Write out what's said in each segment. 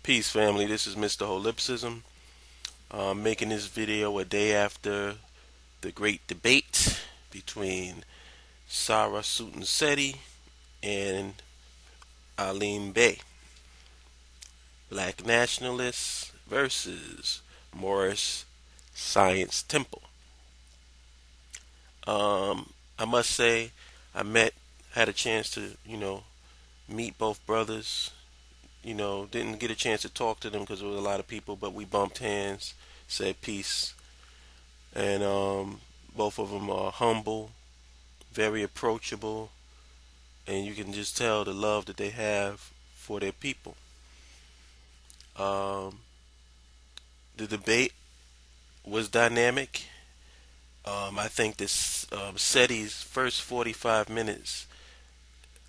Peace, family. This is Mr. Holipsism. Making this video a day after the great debate between Sara Suten Seti and Alim Bey. Black nationalists versus Morris Science Temple. I must say, had a chance to, meet both brothers. Didn't get a chance to talk to them because there was a lot of people, but we bumped hands, said peace, and both of them are humble, very approachable, and you can just tell the love that they have for their people. Um, the debate was dynamic. I think this SETI's first 45 minutes.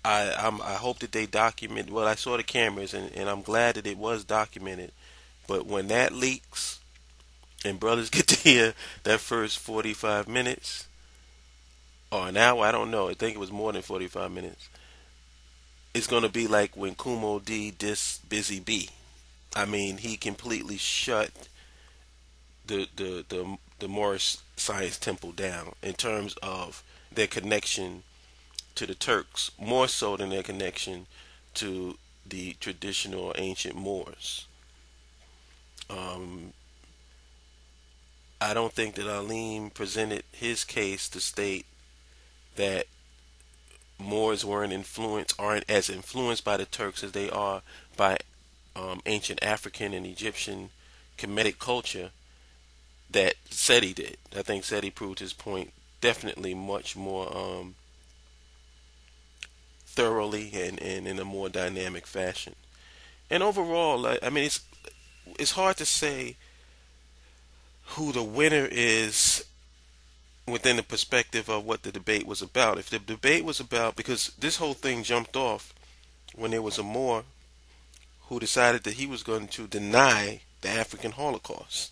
I hope that they document. Well, I saw the cameras, and I'm glad that it was documented. But when that leaks and brothers get to hear that first 45 minutes or an hour, I don't know. I think it was more than 45 minutes. It's gonna be like when Kumo D dissed Busy B. I mean, he completely shut the Morris Science Temple down in terms of their connection to the Turks, more so than their connection to the traditional ancient Moors. Um, I don't think that Alim presented his case to state that Moors aren't as influenced by the Turks as they are by ancient African and Egyptian Kemetic culture that Seti did. I think Seti proved his point definitely much more thoroughly and in a more dynamic fashion. And overall, I mean, it's hard to say who the winner is within the perspective of what the debate was about. If the debate was about, because this whole thing jumped off when there was a Moor who decided that he was going to deny the African Holocaust.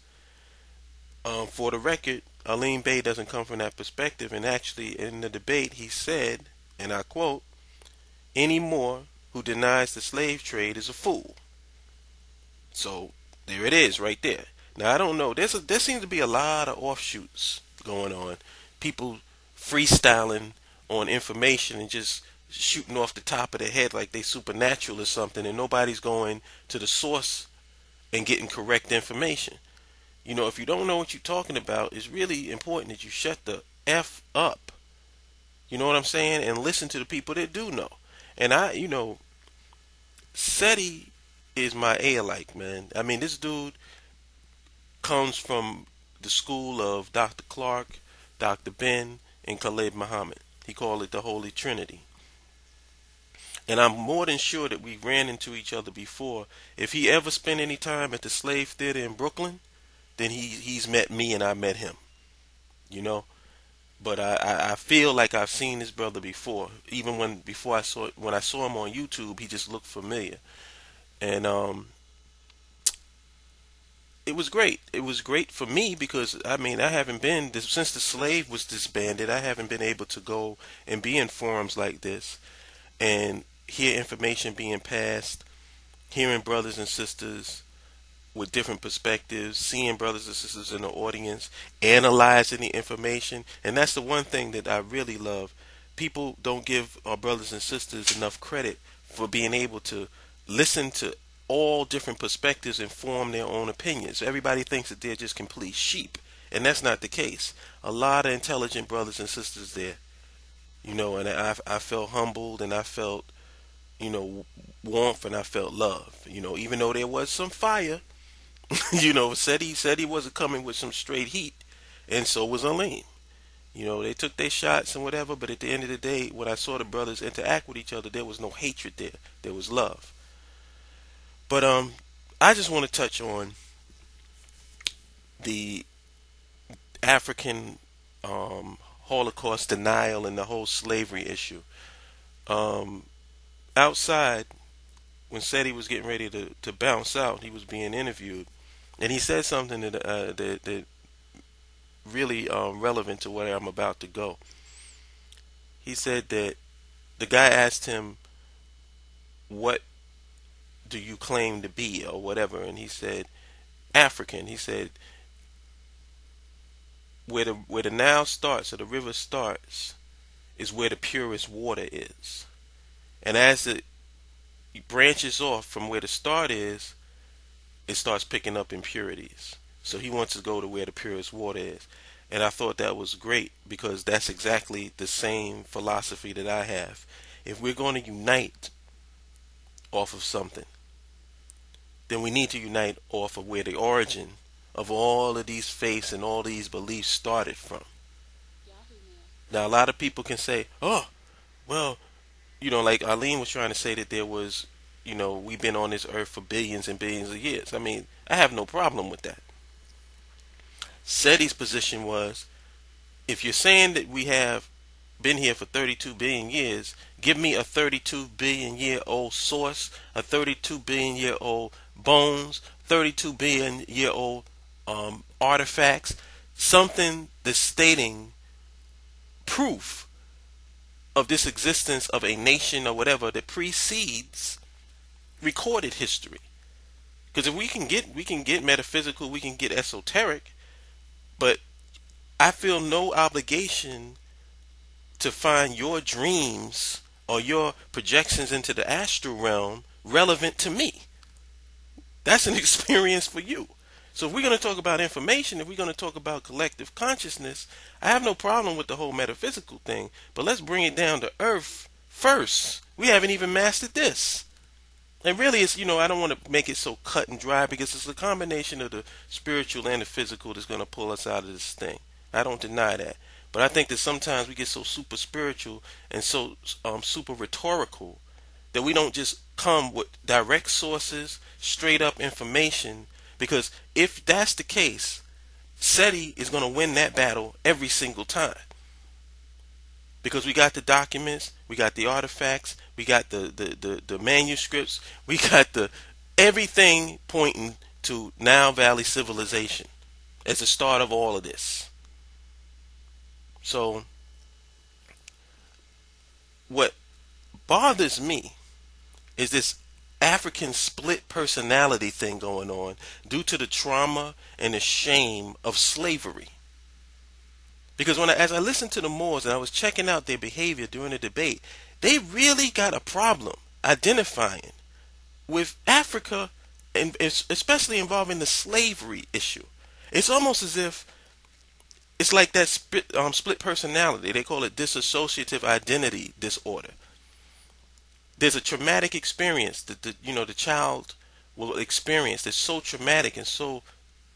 For the record, Alim Bey doesn't come from that perspective, and actually in the debate he said, and I quote, "Any Moor who denies the slave trade is a fool." So there it is, right there. Now I don't know. There seems to be a lot of offshoots going on. People freestyling on information and just shooting off the top of their head like they supernatural or something, and nobody's going to the source and getting correct information. If you don't know what you're talking about, it's really important that you shut the F up. You know what I'm saying? And listen to the people that do know. And SETI is my alike, man. I mean, this dude comes from the school of Dr. Clark, Dr. Ben, and Khalid Muhammad. He called it the Holy Trinity. And I'm more than sure that we ran into each other before. If he ever spent any time at the Slave Theater in Brooklyn, then he's met me and I met him. You know? But I feel like I've seen this brother before. Even when I saw him on YouTube, he just looked familiar. And it was great. It was great for me because I mean I haven't been since the slave was disbanded. I haven't been able to go and be in forums like this and hear information being passed, hearing brothers and sisters with different perspectives, seeing brothers and sisters in the audience, analyzing the information. And that's the one thing that I really love. People don't give our brothers and sisters enough credit for being able to listen to all different perspectives and form their own opinions. Everybody thinks that they're just complete sheep, and that's not the case. A lot of intelligent brothers and sisters there, and I felt humbled and I felt, warmth and I felt love. Even though there was some fire, said he wasn't coming with some straight heat, and so was Elaine. They took their shots and whatever, but at the end of the day, when I saw the brothers interact with each other, there was no hatred there. There was love. But I just want to touch on the African Holocaust denial and the whole slavery issue. Um, Outside, when Seti was getting ready to bounce out, he was being interviewed, and he said something that really relevant to where I'm about to go. He said that the guy asked him what do you claim to be or whatever? And he said, African. He said, where the Nile starts or the river starts is where the purest water is. And as it branches off from where the start is, it starts picking up impurities. So he wants to go to where the purest water is. And I thought that was great because that's exactly the same philosophy that I have. If we're going to unite off of something, then we need to unite off of where the origin of all of these faiths and all these beliefs started from. Now, a lot of people can say, oh, well, like Alim was trying to say that there was, we've been on this earth for billions and billions of years. I mean, I have no problem with that. Seti's position was, if you're saying that we have been here for 32 billion years, give me a 32 billion year old source, a 32 billion year old bones, 32 billion year old artifacts, something that's stating proof of this existence of a nation or whatever that precedes recorded history. Because if we can get metaphysical, we can get esoteric, but I feel no obligation to find your dreams or your projections into the astral realm relevant to me. That's an experience for you. So if we're going to talk about information, if we're going to talk about collective consciousness, I have no problem with the whole metaphysical thing, but let's bring it down to earth first. We haven't even mastered this. And really, it's, I don't want to make it so cut and dry because it's a combination of the spiritual and the physical that's going to pull us out of this thing. I don't deny that. But I think that sometimes we get so super spiritual and so super rhetorical that we don't just come with direct sources, straight up information. Because if that's the case, SETI is going to win that battle every single time. Because we got the documents, we got the artifacts, we got the manuscripts, we got everything pointing to Nile Valley civilization as the start of all of this. So what bothers me is this African split personality thing going on due to the trauma and the shame of slavery. Because as I listened to the Moors and I was checking out their behavior during the debate, they really got a problem identifying with Africa, and especially involving the slavery issue. It's almost as if it's like that split personality. They call it dissociative identity disorder. There's a traumatic experience that the child will experience that's so traumatic and so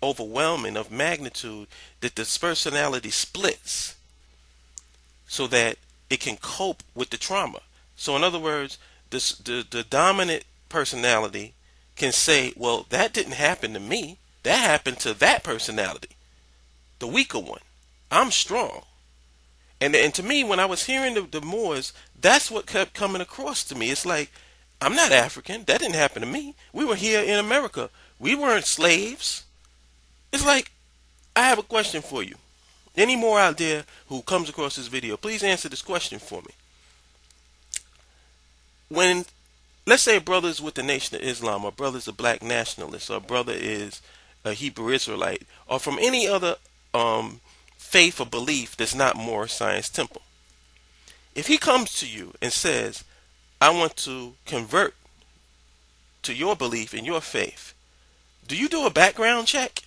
overwhelming of magnitude that this personality splits so that it can cope with the trauma. So in other words, the dominant personality can say, well, that didn't happen to me. That happened to that personality, the weaker one. I'm strong. And to me, when I was hearing the Moors, that's what kept coming across to me. It's like, I'm not African. That didn't happen to me. We were here in America. We weren't slaves. It's like, I have a question for you. Any more out there who comes across this video, please answer this question for me. When, let's say a brother is with the Nation of Islam, or a brother is a black nationalist, or a brother is a Hebrew Israelite, or from any other faith or belief that's not Moorish Science Temple. If he comes to you and says, I want to convert to your belief and your faith, do you do a background check?